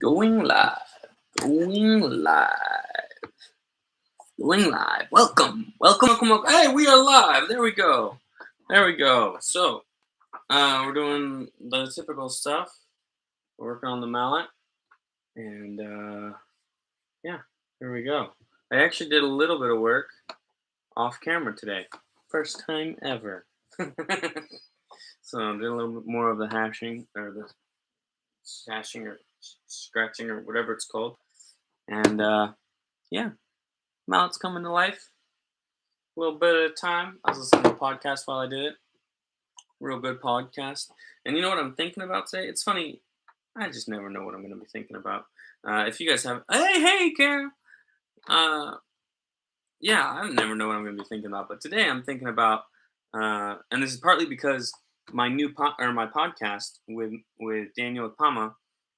Going live. Going live. Going live. Welcome. Welcome. Hey, we are live. There we go. So, we're doing the typical stuff. We're working on the mallet. And, yeah, here we go. I actually did a little bit of work off camera today. First time ever. So, I did a little bit more of the hashing, or the hashing, or scratching, or whatever it's called. And, yeah, mallet's coming to life. A little bit at a time. I was listening to a podcast while I did it. Real good podcast. And you know what I'm thinking about today? It's funny. I just never know what I'm going to be thinking about. If you guys have, hey, Karen. Yeah, I never know what I'm going to be thinking about. But today I'm thinking about, and this is partly because my my podcast with Daniel Pama,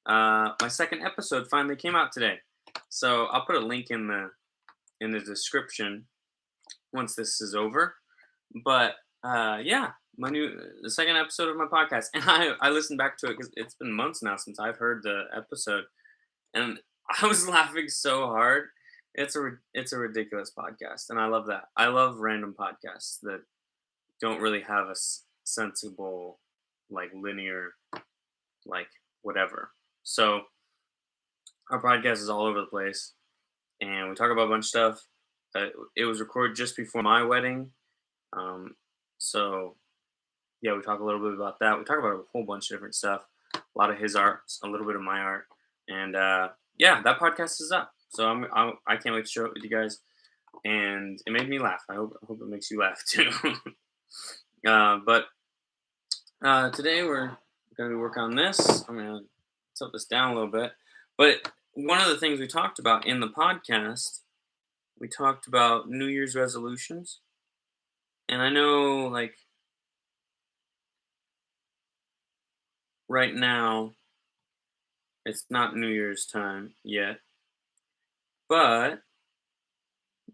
my second episode finally came out today. So I'll put a link in the description once this is over. But yeah, the second episode of my podcast, and I listened back to it because it's been months now since I've heard the episode, and I was laughing so hard. It's a ridiculous podcast, and I love that. I love random podcasts that don't really have a sensible, like, linear, like, whatever. So our podcast is all over the place, and we talk about a bunch of stuff. It was recorded just before my wedding. So yeah, we talk a little bit about that. We talk about a whole bunch of different stuff. A lot of his art, a little bit of my art, and yeah, that podcast is up. So I can't wait to share it with you guys. And it made me laugh. I hope it makes you laugh too. But today we're going to work on this. I'm going to tilt this down a little bit. But one of the things we talked about in the podcast, we talked about New Year's resolutions. And I know, like, right now, it's not New Year's time yet, but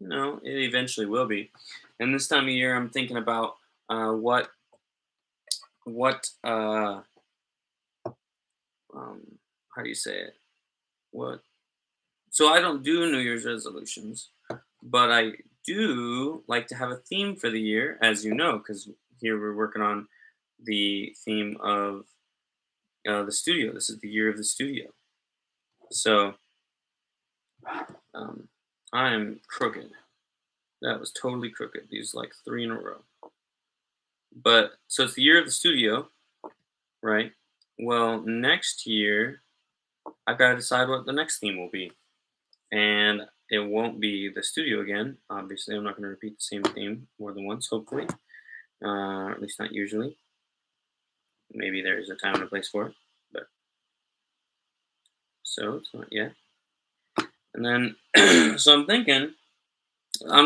it eventually will be. And this time of year, I'm thinking about what how do you say it? What? So I don't do New Year's resolutions, but I do like to have a theme for the year, as you know, because here we're working on the theme of the studio. This is the year of the studio. So I am crooked. That was totally crooked. These like 3 in a row. But so it's the year of the studio, right? Well, next year I've got to decide what the next theme will be, and it won't be the studio again. Obviously, I'm not going to repeat the same theme more than once. Hopefully, at least not usually. Maybe there's a time and a place for it, but so it's not yet. And then, so I'm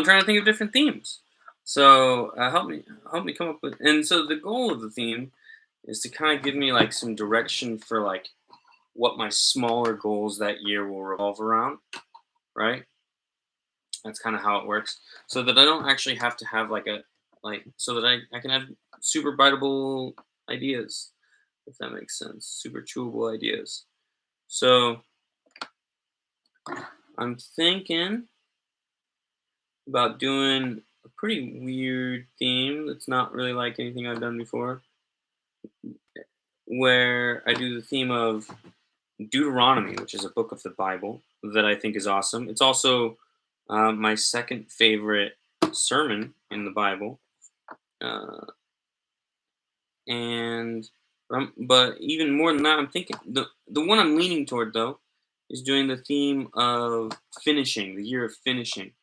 trying to think of different themes. So help me come up with. And so the goal of the theme is to kind of give me like some direction for like what my smaller goals that year will revolve around, right? That's kind of how it works, so that I don't actually have to have so that I can have super biteable ideas, if that makes sense, super chewable ideas. So I'm thinking about doing a pretty weird theme that's not really like anything I've done before, where I do the theme of Deuteronomy, which is a book of the Bible that I think is awesome. It's also my second favorite sermon in the Bible, but even more than that, I'm thinking the one I'm leaning toward though is doing the theme of finishing, the year of finishing.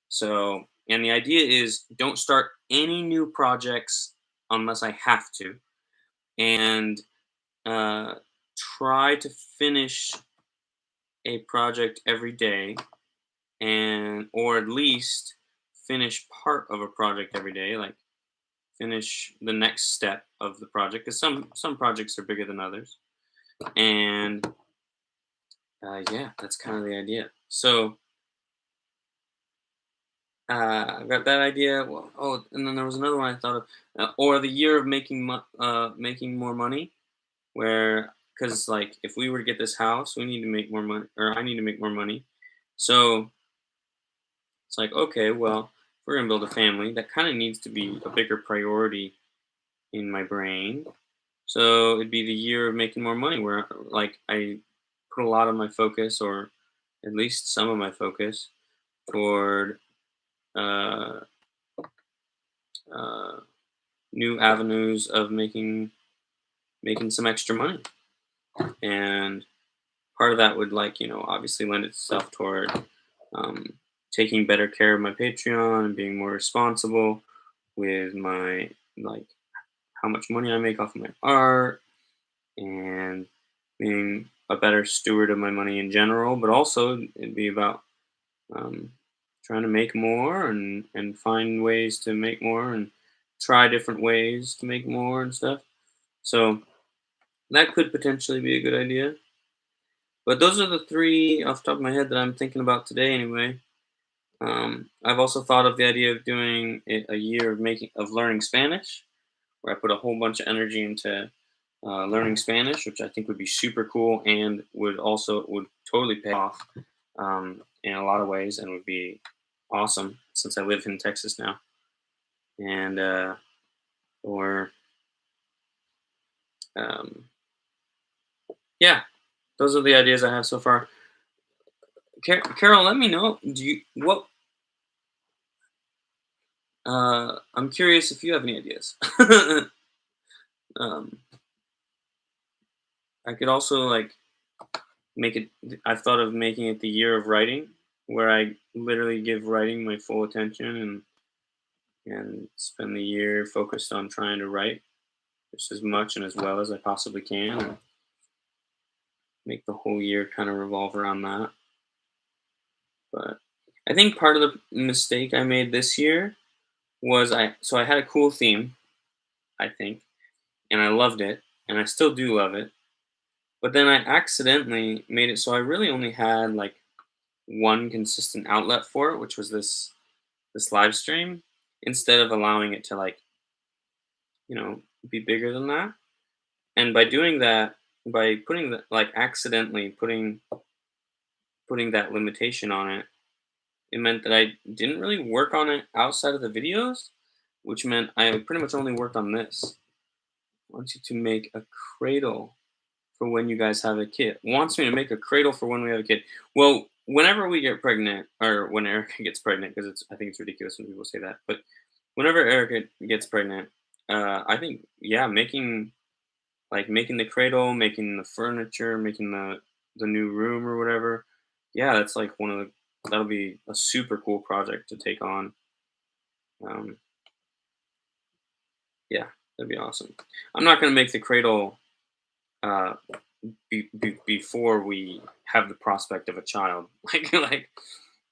So, and the idea is don't start any new projects unless I have to, and try to finish a project every day, or at least finish part of a project every day, like finish the next step of the project, because some projects are bigger than others. And yeah, that's kind of the idea. So I've got that idea. Well, and then there was another one I thought of, or the year of making more money, where because like if we were to get this house, we need to make more money, or I need to make more money. So it's like, okay, well, if we're gonna build a family, that kind of needs to be a bigger priority in my brain. So it'd be the year of making more money, where like I put a lot of my focus, or at least some of my focus, toward uh, uh, new avenues of making some extra money. And part of that would, like, obviously lend itself toward um, taking better care of my Patreon and being more responsible with my, like, how much money I make off of my art, and being a better steward of my money in general. But also it'd be about um, trying to make more, and find ways to make more, and try different ways to make more and stuff. So that could potentially be a good idea. But those are the three off the top of my head that I'm thinking about today, anyway. I've also thought of the idea of doing a year of learning Spanish, where I put a whole bunch of energy into learning Spanish, which I think would be super cool, and would totally pay off in a lot of ways, and would be awesome since I live in Texas now. And or um, yeah, those are the ideas I have so far. Carol, let me know. Do you what? I'm curious if you have any ideas. um, I could also like make it. I've thought of making it the year of writing, where I literally give writing my full attention, and spend the year focused on trying to write just as much and as well as I possibly can, and make the whole year kind of revolve around that. But I think part of the mistake I made this year was I had a cool theme, I think, and I loved it, and I still do love it. But then I accidentally made it so I really only had like one consistent outlet for it, which was this live stream, instead of allowing it to, like, be bigger than that. And by doing that, by putting the like accidentally putting that limitation on it, it meant that I didn't really work on it outside of the videos, which meant I pretty much only worked on this. I want you to make a cradle for when you guys have a kid. Wants me to make a cradle for when we have a kid. Well, whenever we get pregnant, or when Erica gets pregnant, because I think it's ridiculous when people say that. But whenever Erica gets pregnant, I think, yeah, making the cradle, making the furniture, making the new room or whatever. Yeah, that's like that'll be a super cool project to take on. Um, yeah, that'd be awesome. I'm not gonna make the cradle uh, before we have the prospect of a child.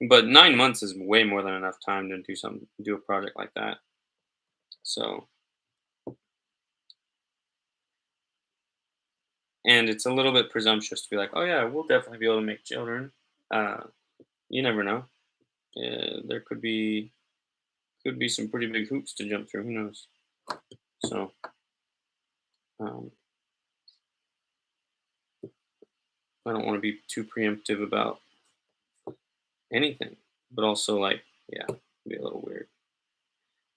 But 9 months is way more than enough time to do a project like that. So, and it's a little bit presumptuous to be like, oh yeah, we'll definitely be able to make children. Uh, you never know. There could be some pretty big hoops to jump through. Who knows? So, um, I don't want to be too preemptive about anything, but also, like, yeah, it'd be a little weird,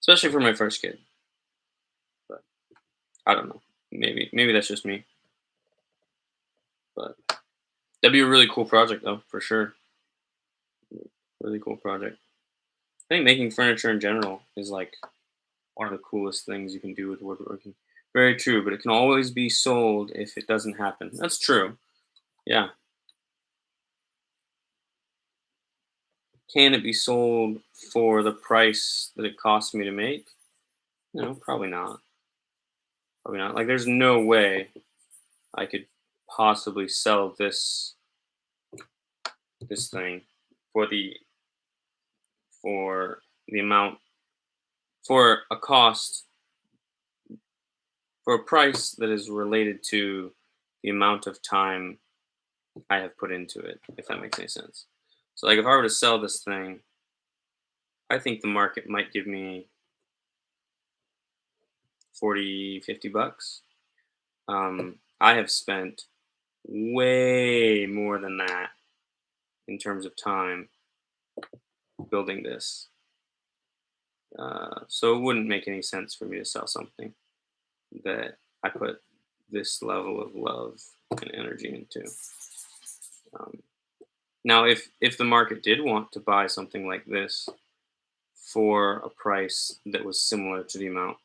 especially for my first kid. But I don't know. Maybe that's just me. But that'd be a really cool project, though, for sure. Really cool project. I think making furniture in general is like one of the coolest things you can do with woodworking. Very true, but it can always be sold if it doesn't happen. That's true. Yeah. Can it be sold for the price that it cost me to make? No, probably not. Probably not. Like, there's no way I could possibly sell this thing for the amount, for a cost, for a price that is related to the amount of time I have put into it, if that makes any sense. So, like, if I were to sell this thing, I think the market might give me 40, $50. I have spent way more than that in terms of time building this. So it wouldn't make any sense for me to sell something that I put this level of love and energy into. Um, Now, if the market did want to buy something like this for a price that was similar to the amount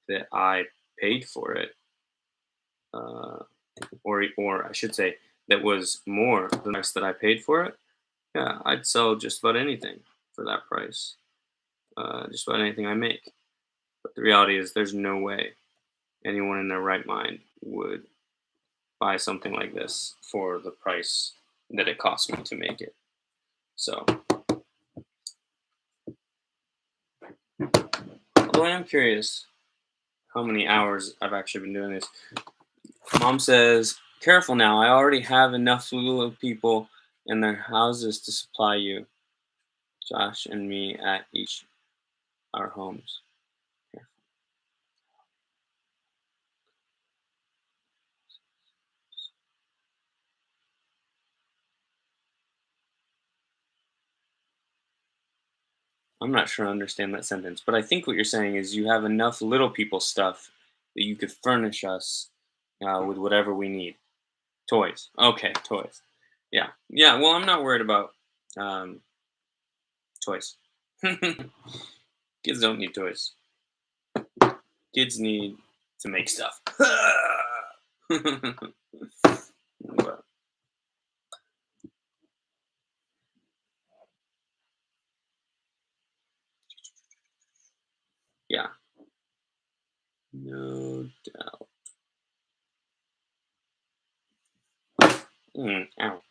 that I paid for it, uh, or I should say that was more than the price that I paid for it, yeah, I'd sell just about anything for that price, just about anything I make. But the reality is, there's no way anyone in their right mind would buy something like this for the price that it cost me to make it. So, although I am curious how many hours I've actually been doing this. Mom says, "Careful now, I already have enough little people in their houses to supply you, Josh and me at each our homes." I'm not sure I understand that sentence, but I think what you're saying is you have enough little people stuff that you could furnish us with whatever we need. Toys. Okay, toys. Yeah. Yeah, well, I'm not worried about um, toys. Kids don't need toys. Kids need to make stuff. But, yeah, no doubt. Ow.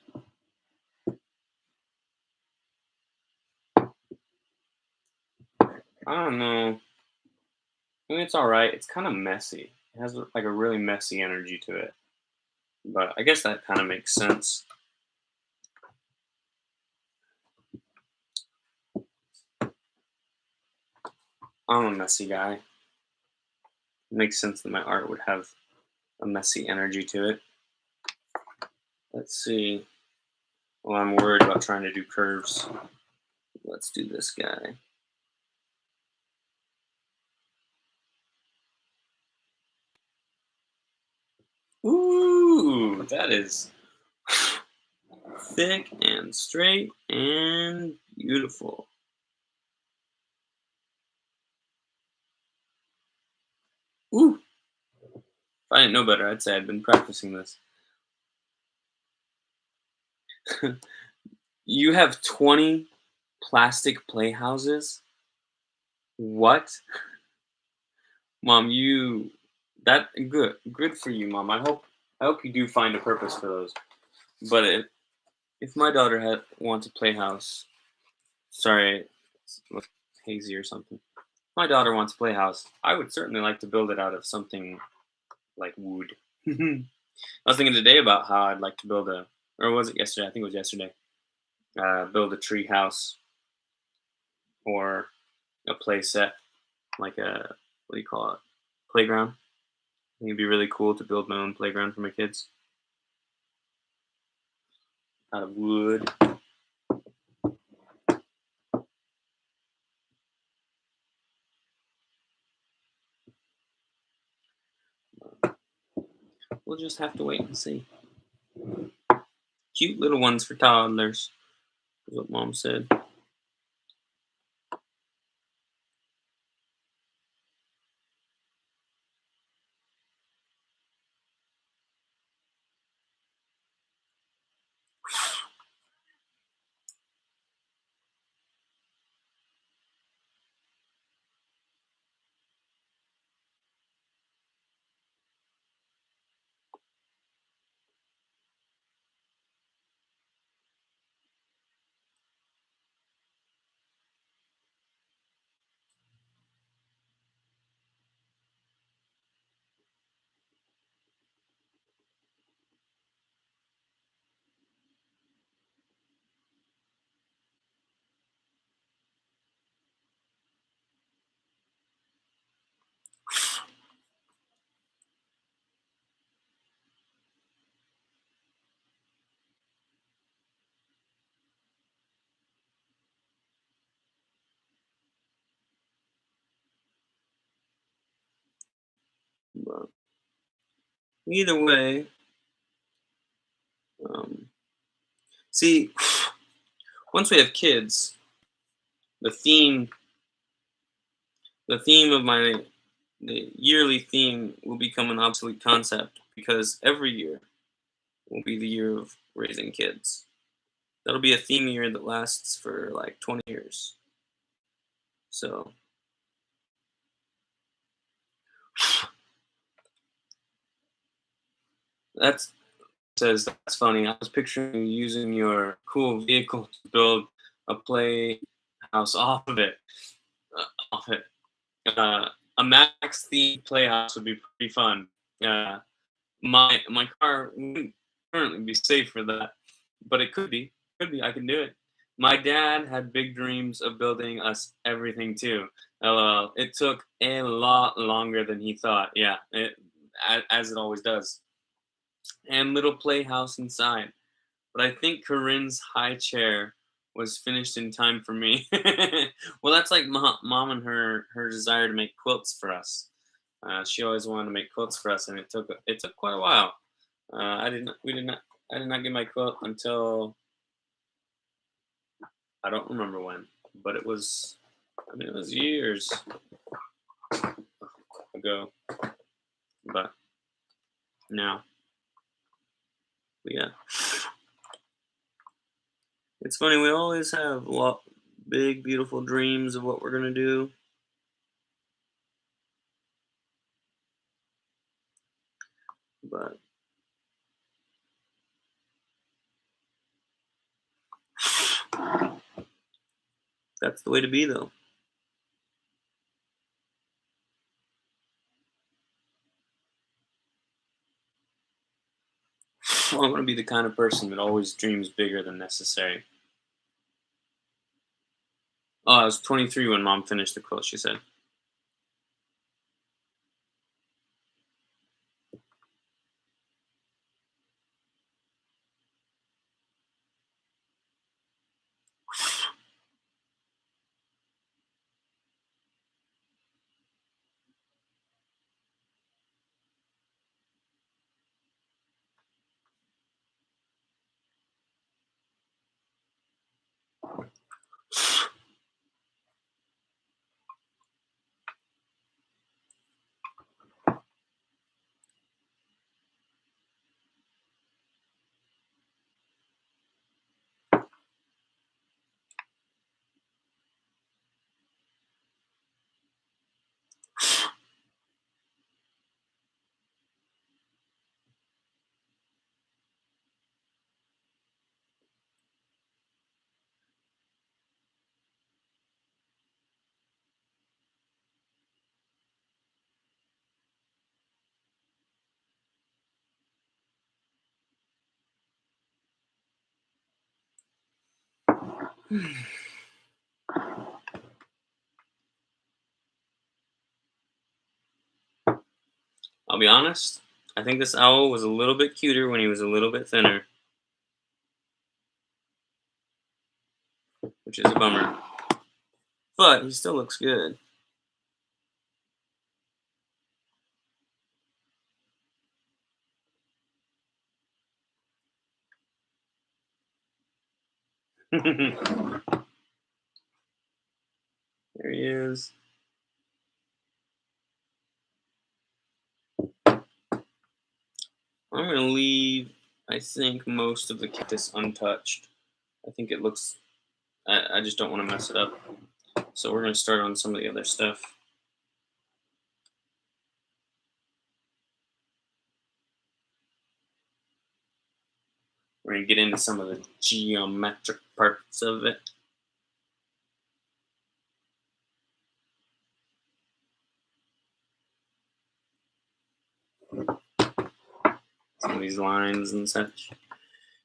I don't know. I mean, it's all right. It's kind of messy. It has like a really messy energy to it. But I guess that kind of makes sense. I'm a messy guy. It makes sense that my art would have a messy energy to it. Let's see. Well, I'm worried about trying to do curves. Let's do this guy. Ooh, that is thick and straight and beautiful. Ooh, if I didn't know better, I'd say I'd been practicing this. You have 20 plastic playhouses? What? Mom, you that good for you, Mom. I hope you do find a purpose for those. But if my daughter had wants a playhouse, sorry, it's hazy or something. If my daughter wants a playhouse, I would certainly like to build it out of something like wood. I was thinking today about how I'd like to build or was it yesterday? I think it was yesterday. Build a tree house or a play set, like a what do you call it? Playground. I think it'd be really cool to build my own playground for my kids out of wood. We'll just have to wait and see. Cute little ones for toddlers, is what Mom said. But either way, um, see, once we have kids, the theme, the theme of my, the yearly theme will become an obsolete concept because every year will be the year of raising kids. That'll be a theme year that lasts for like 20 years. So that's says that's funny. I was picturing you using your cool vehicle to build a playhouse off of it. Off it. A Max themed playhouse would be pretty fun. Uh, my car wouldn't currently be safe for that, but it could be. Could be. I can do it. My dad had big dreams of building us everything too. LOL. It took a lot longer than he thought. Yeah, as it always does. And little playhouse inside. But I think Corinne's high chair was finished in time for me. Well, that's like mom and her desire to make quilts for us. She always wanted to make quilts for us, and it took quite a while. I did not we did not I did not get my quilt until I don't remember when, but it was, I mean, it was years ago. But now, yeah, it's funny. We always have big, beautiful dreams of what we're gonna do, but that's the way to be, though. I want to be the kind of person that always dreams bigger than necessary. Oh, I was 23 when mom finished the quilt. She said, "I'll be honest. I think this owl was a little bit cuter when he was a little bit thinner, which is a bummer. But he still looks good." There he is. I'm gonna leave, I think, most of the cactus untouched. I think it looks. I just don't want to mess it up. So we're gonna start on some of the other stuff. We're gonna get into some of the geometric parts of it. Some of these lines and such.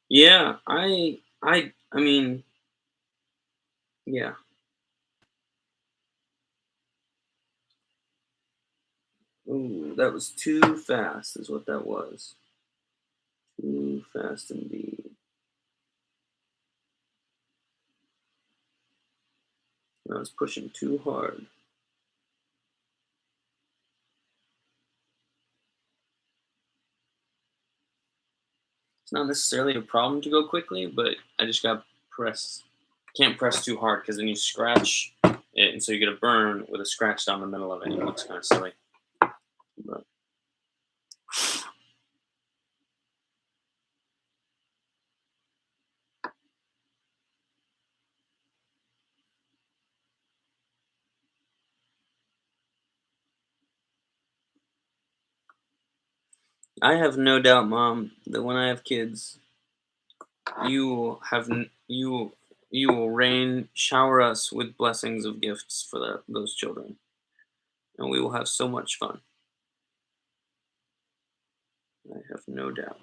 Yeah, I mean, yeah. Ooh, that was too fast, is what that was. Too fast indeed. I was pushing too hard. It's not necessarily a problem to go quickly, but I just got press. Can't press too hard because then you scratch it, and so you get a burn with a scratch down the middle of it. It looks kind of silly. But I have no doubt, Mom, that when I have kids, you will you will rain shower us with blessings of gifts for those children, and we will have so much fun. I have no doubt.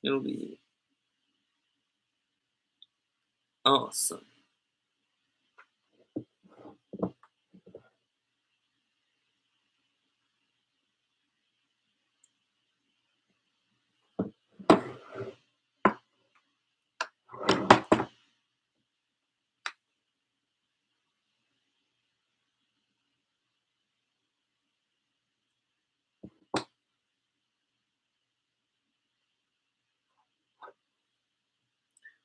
It'll be awesome.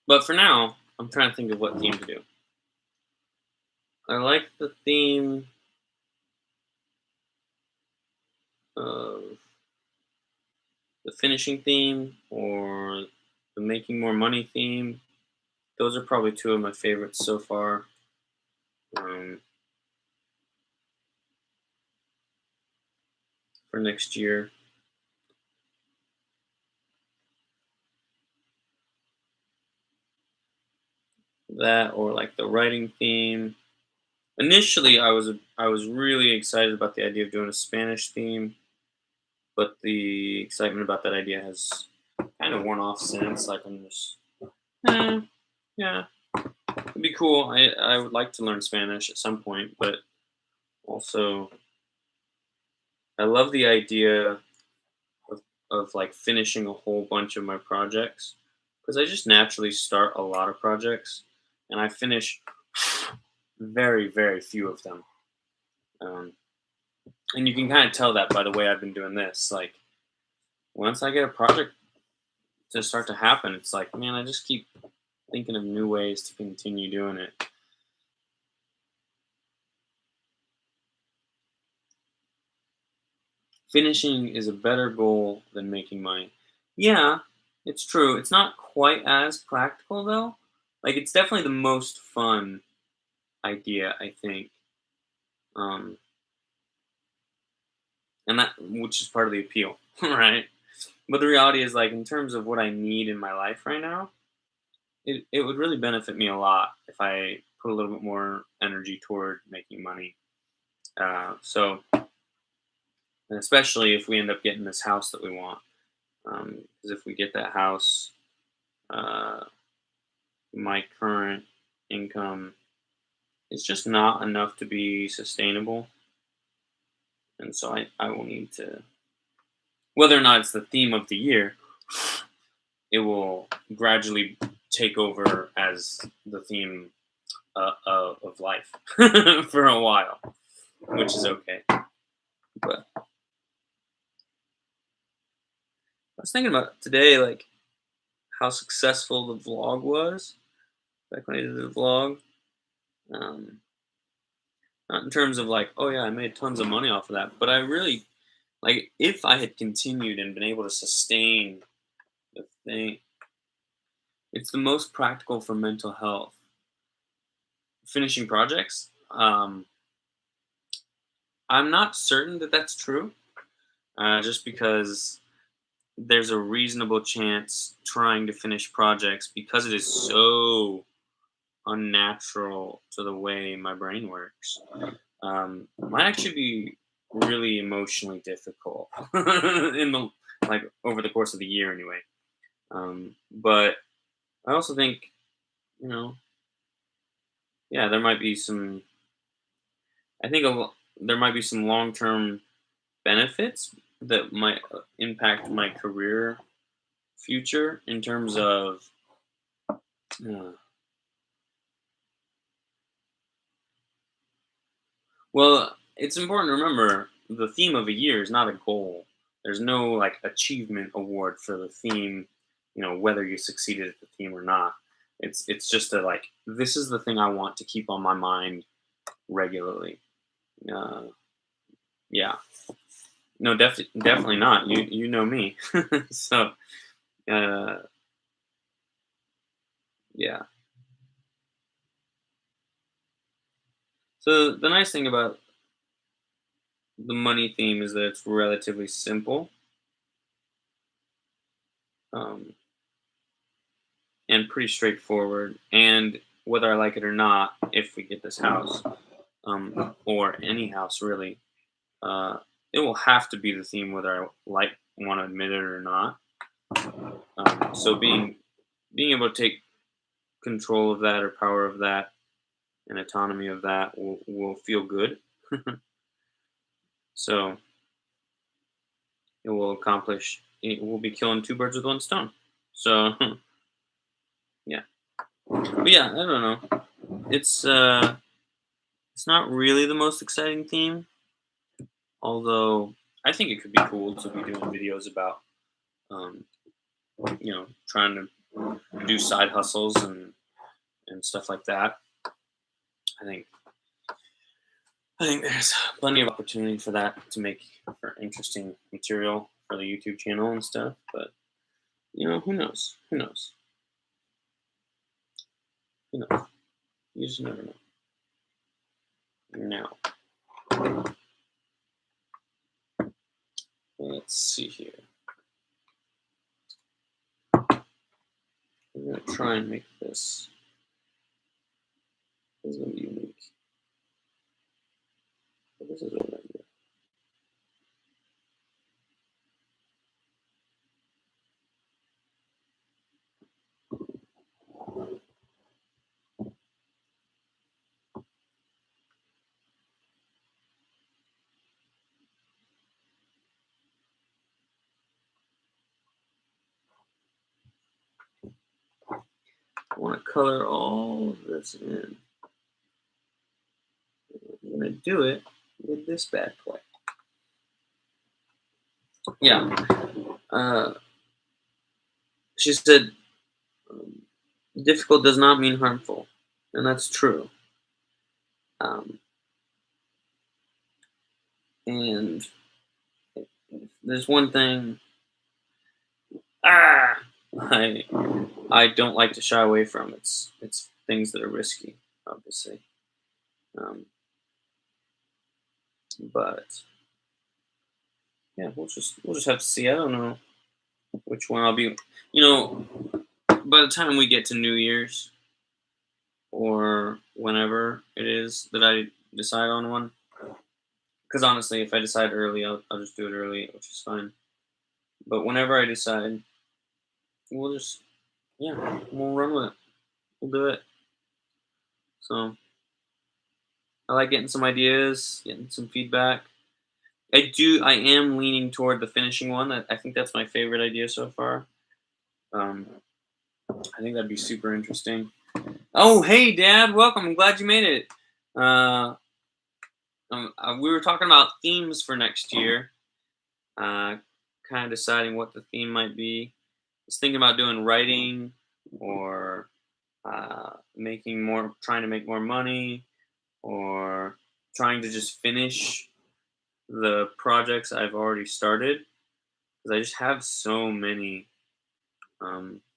But for now, I'm trying to think of what theme to do. I like the theme of the finishing theme or the making more money theme. Those are probably two of my favorites so far. Um, for next year. That or like the writing theme. Initially, I was really excited about the idea of doing a Spanish theme, but the excitement about that idea has kind of worn off since. Like I'm just, eh, yeah, it'd be cool. I would like to learn Spanish at some point, but also I love the idea of, like finishing a whole bunch of my projects because I just naturally start a lot of projects and I finish very few of them. Um, and you can kind of tell that by the way I've been doing this. Like once I get a project to start to happen, it's like, man, I just keep thinking of new ways to continue doing it. Finishing is a better goal than making money. Yeah, it's true. It's not quite as practical though. Like it's definitely the most fun idea, I think. Um, and that which is part of the appeal, right? But the reality is like in terms of what I need in my life right now, it would really benefit me a lot if I put a little bit more energy toward making money. So, and especially if we end up getting this house that we want, because if we get that house, uh, my current income is just not enough to be sustainable, and so I will need to, whether or not it's the theme of the year, it will gradually take over as the theme of life for a while, which is okay. But I was thinking about today, like how successful the vlog was back when I did the vlog. Um, Not in terms of like, oh yeah, I made tons of money off of that, but I really like if I had continued and been able to sustain the thing. It's the most practical for mental health. Finishing projects. I'm not certain that that's true, just because there's a reasonable chance trying to finish projects because it is so unnatural to the way my brain works. Might actually be really emotionally difficult in the like over the course of the year anyway. But I also think you know, yeah, there might be some I think there might be some long term benefits that might impact my career future in terms of. Uh, well, it's important to remember the theme of a year is not a goal. There's no like achievement award for the theme, whether you succeeded at the theme or not. It's just a like this is the thing I want to keep on my mind regularly. Uh, yeah, no, definitely not. You know me, so uh, yeah. So the nice thing about the money theme is that it's relatively simple, um, and pretty straightforward. And whether I like it or not, if we get this house, or any house really, uh, it will have to be the theme whether I want to admit it or not. So being able to take control of that or power of that and autonomy of that will feel good. So it will be killing two birds with one stone. So yeah. But yeah, I don't know. It's not really the most exciting theme, although I think it could be cool to be doing videos about um, trying to do side hustles and stuff like that. I think I think there's plenty of opportunity for that to make for interesting material for the YouTube channel and stuff. But who knows? Who knows? Who knows? You just never know. Now, let's see here. I'm gonna try and make this. This is gonna be unique. But this is a good idea. I want to color all of this in. I'm gonna do it with this bad boy. Yeah. Uh, she said, um, difficult does not mean harmful, and that's true. Um, and there's one thing ah, I I don't like to shy away from. It's things that are risky, obviously. Um, but yeah, we'll just have to see. I don't know which one I'll be. You know, by the time we get to New Year's or whenever it is that I decide on one, because honestly, if I decide early, I'll just do it early, which is fine. But whenever I decide, we'll just yeah, we'll run with it. We'll do it. So I like getting some ideas, getting some feedback. I am leaning toward the finishing one. I think that's my favorite idea so far. Um, I think that'd be super interesting. Oh, hey, Dad, welcome. I'm glad you made it. Uh, we were talking about themes for next year. Uh, kind of deciding what the theme might be. I was thinking about doing writing or trying to make more money, or trying to just finish the projects I've already started, because I just have so many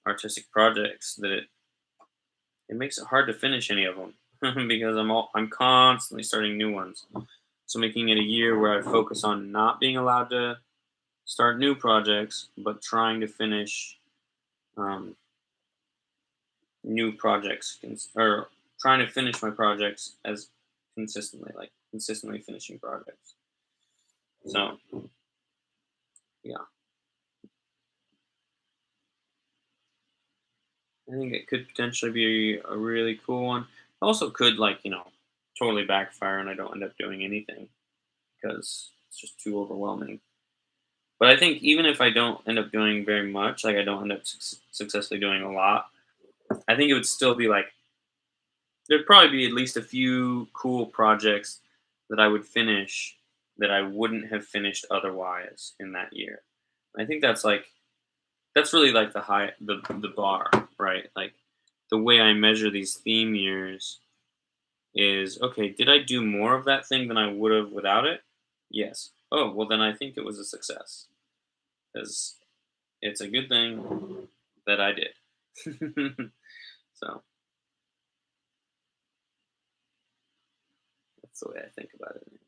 artistic projects that it makes it hard to finish any of them because I'm constantly starting new ones. So making it a year where I focus on not being allowed to start new projects, but trying to finish um, new projects or trying to finish my projects as consistently finishing projects. So yeah, I think it could potentially be a really cool one. Also, could totally backfire and I don't end up doing anything because it's just too overwhelming. But I think even if I don't end up doing very much, like I don't end up successfully doing a lot, I think it would still be like there'd probably be at least a few cool projects that I would finish that I wouldn't have finished otherwise in that year. I think that's really like the bar, right? Like the way I measure these theme years is okay, did I do more of that thing than I would have without it? Yes. Oh, well then I think it was a success because it's a good thing that I did. So that's the way I think about it anyway.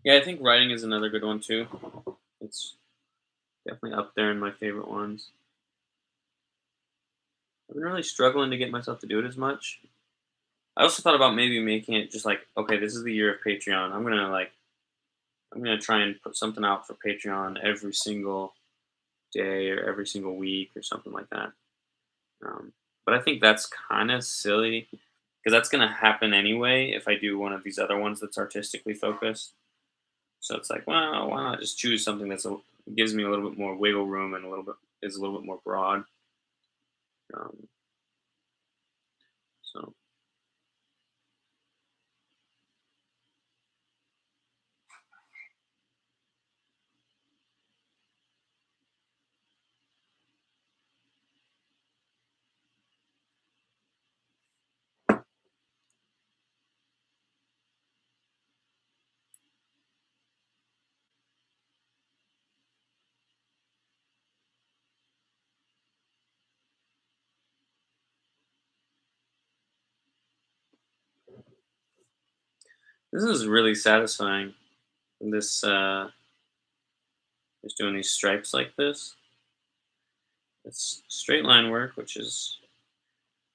Yeah, I think writing is another good one too. It's definitely up there in my favorite ones. I've been really struggling to get myself to do it as much. I also thought about maybe making it just like, okay, this is the year of Patreon. I'm gonna try and put something out for Patreon every single day or every single week or something like that. Um, but I think that's kind of silly because that's gonna happen anyway if I do one of these other ones that's artistically focused. So it's like, well, why not just choose something gives me a little bit more wiggle room and a little bit more broad. Um, so this is really satisfying. This just doing these stripes like this. It's straight line work, which is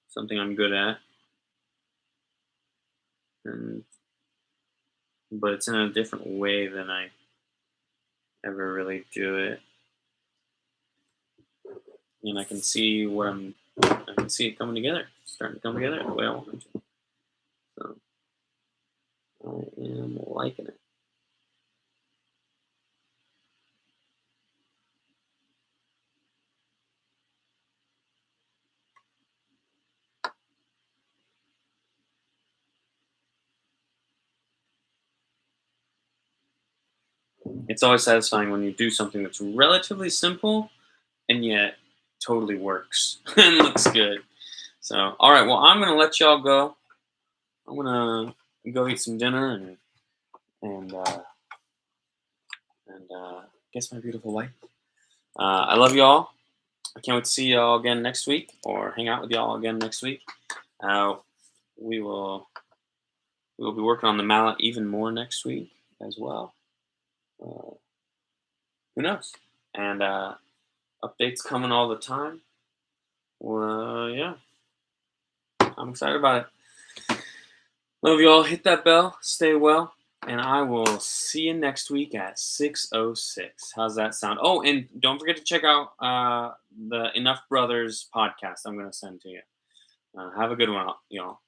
something I'm good at, and but it's in a different way than I ever really do it. And I can see it coming together, starting to come together the way I want it to. So I am liking it. It's always satisfying when you do something that's relatively simple and yet totally works and looks good. So, all right, well, I'm gonna let y'all go. I'm gonna go eat some dinner and uh, and guess my beautiful wife. I love y'all. I can't wait to see y'all again next week or hang out with y'all again next week. Uh, we will we will be working on the mallet even more next week as well. Uh, who knows? And updates coming all the time. Well, yeah, I'm excited about it. Love y'all. Hit that bell. Stay well. And I will see you next week at 6:06. How's that sound? Oh, and don't forget to check out the Enough Brothers podcast I'm going to send to you. Have a good one, y'all.